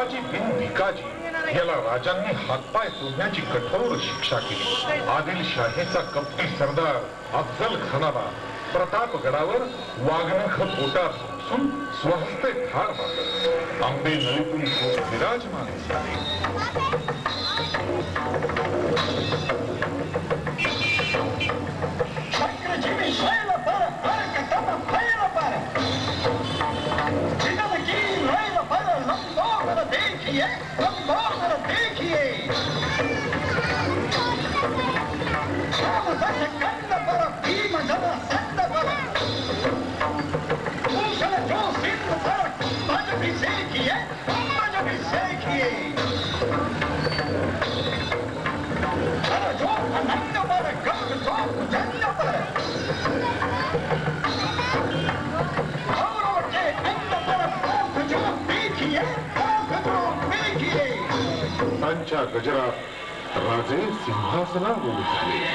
भिकाजी बिन भिकाजी याला राजांनी हातपाय तोडण्याची कठोर शिक्षा केली. आदिलशाहीचा कपटी सरदार अफजल खानाला प्रतापगडावर वाघनख पोटात खुपसून स्वहस्ते ठार मारलं. आंबे नळीतून विराजमान झाले. त्यांच्या गजरात राजे सिंहासनावर उठले.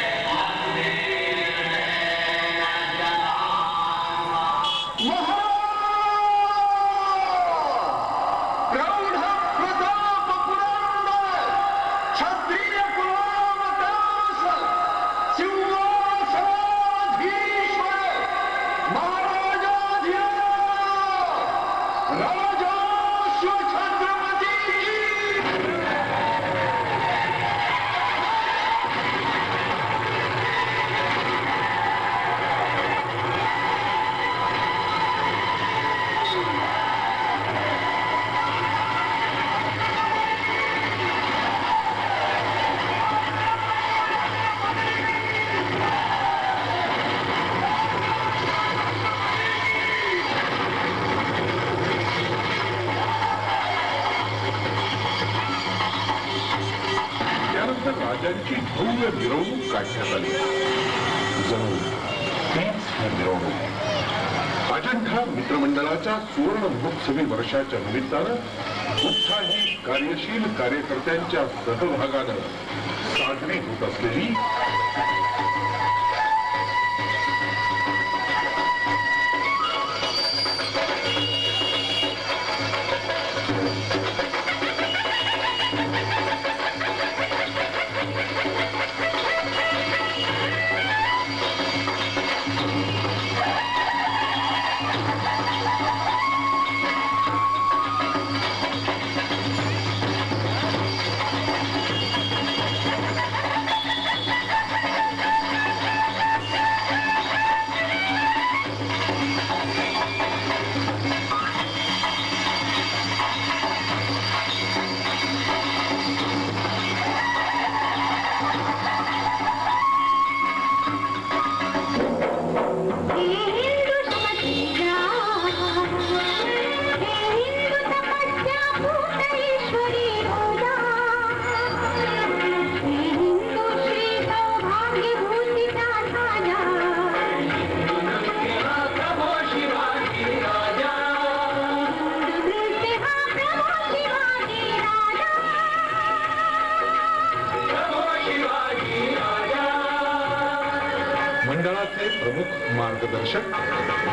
राजांची भव्य मिरवणूक काढण्यात आली. जणू तीच ही मिरवणूक अजंठा मित्रमंडळाच्या सुवर्ण महोत्सवी वर्षाच्या निमित्तानं उत्साही कार्यशील कार्यकर्त्यांच्या सहभागानं साजरी होत असलेली मंडळाचे प्रमुख मार्गदर्शक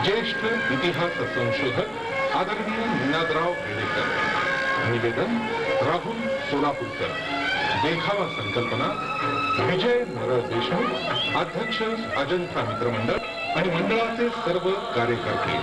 ज्येष्ठ इतिहास संशोधक आदरणीय निनादराव पेडेकर. निवेदन राहुल सोलापूरकर. देखावा संकल्पना विजय नरळ देशमुख. अध्यक्ष अजंठा मित्रमंडळ आणि मंडळाचे सर्व कार्यकर्ते.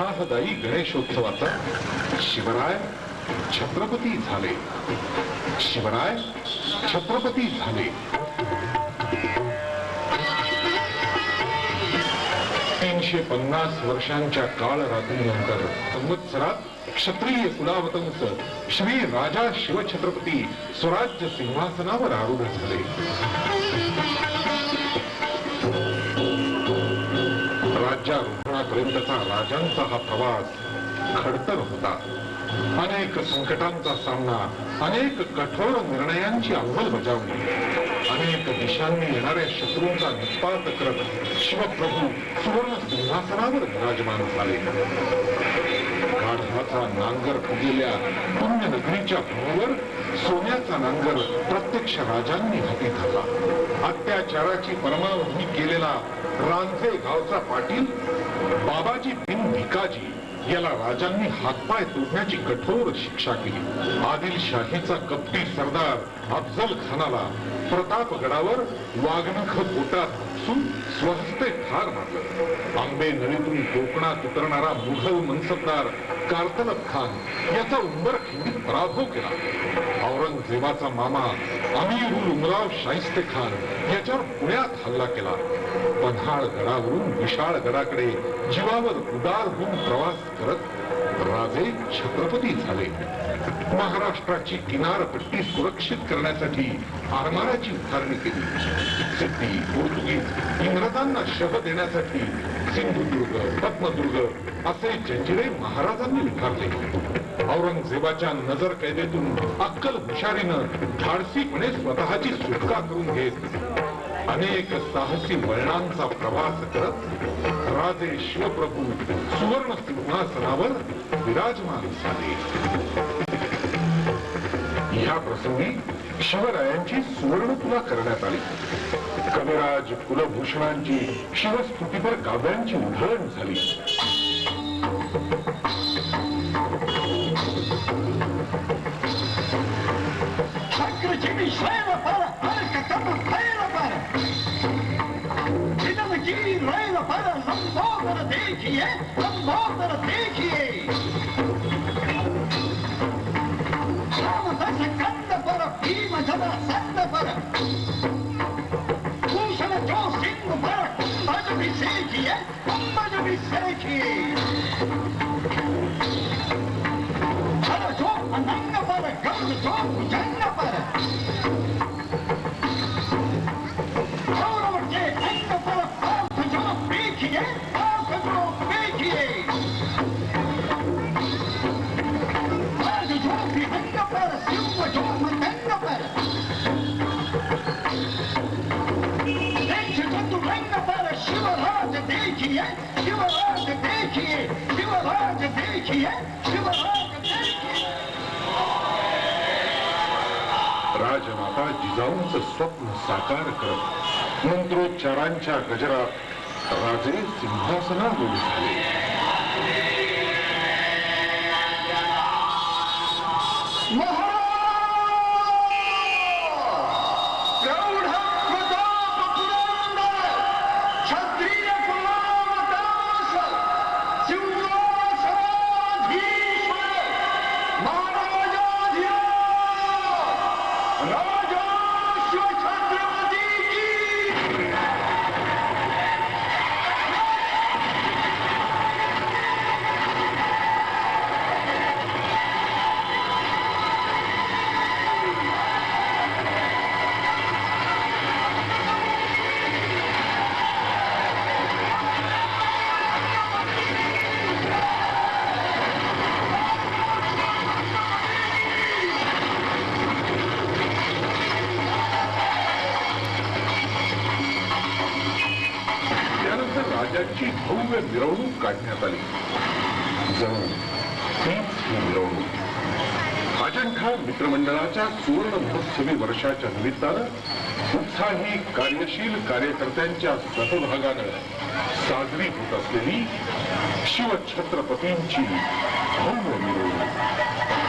उत्साहदायी गणेशोत्सवाचा शिवराय छत्रपती झाले. शिवराय छत्रपती झाले. 350 वर्षांच्या काळ रात्रीनंतर संवत्सरात क्षत्रिय कुलावतंस श्री राजा शिवछत्रपती स्वराज्य सिंहासनावर आरूढ झाले. राज्यारोहणापर्यंतचा राजांचा हा प्रवास खडतर होता. अनेक संकटांचा सामना, अनेक कठोर निर्णयांची अंमलबजावणी, अनेक दिशांनी येणाऱ्या शत्रूंचा निष्पात करत शिवप्रभू सुवर्ण सिंहासनावर विराजमान झाले. गाढवाचा नांगर फुगलेल्या पुण्यनगरीच्या भूमीवर सोन्याचा नांगर प्रत्यक्ष राजांनी हाती धरला. अत्याचाराची परमावधी केलेला रांझे गावचा पाटील बाबाजी बिन भिकाजी याला राजांनी हातपाय तोडण्याची कठोर शिक्षा केली. आदिलशाहीचा कपटी सरदार अफजल खानाला प्रतापगडावर वाघनख पोटात स्वहस्ते ठार मारलं. आंबे नळीतून कोकणात उतरणारा मुघल मनसबदार कारतलब खान याचा उंबरखिंडीत पराभव केला. औरंगजेबाचा मामा अमीरुल उमराव शाहिस्ते खान याच्यावर पुण्यात हल्ला केला. पन्हाळ गडावरून विशाळ गडाकडे जीवावर उदार होऊन प्रवास करत राजे छत्रपती झाले. महाराष्ट्राची किनारपट्टी सुरक्षित करण्यासाठी आरमाराची उभारणी केली. सिद्धी, पोर्तुगीज इंग्रजांना शह देण्यासाठी सिंधुदुर्ग, पद्मदुर्ग असे जंजिरे महाराजांनी उभारले. औरंगजेबाच्या नजर कैदेतून अक्कल हुशारीनं धाडसीपणे स्वतःची सुटका करून घेत अनेक साहसी वळणांचा प्रवास करत राजे शिवप्रभू सुवर्ण सिंहासनावर विराजमान झाले. या प्रसंगी शिवरायांची सुवर्णतुला करण्यात आली. कविराज कुलभूषणांची शिवस्तुतीपर काव्यांची उधळण झाली. राजमाता जिजाऊंचं स्वप्न साकार करत मंत्रोच्चारांच्या गजरात राजे सिंहासनारूढ झाले. राजाची भव्य मिरवणूक काढण्यात आली. जणू तीच ही मिरवणूक अजंठा मित्रमंडळाच्या सुवर्ण महोत्सवी वर्षाच्या निमित्तानं उत्साही कार्यशील कार्यकर्त्यांच्या सहभागानं साजरी होत असलेली शिवछत्रपतींची भव्य मिरवणूक.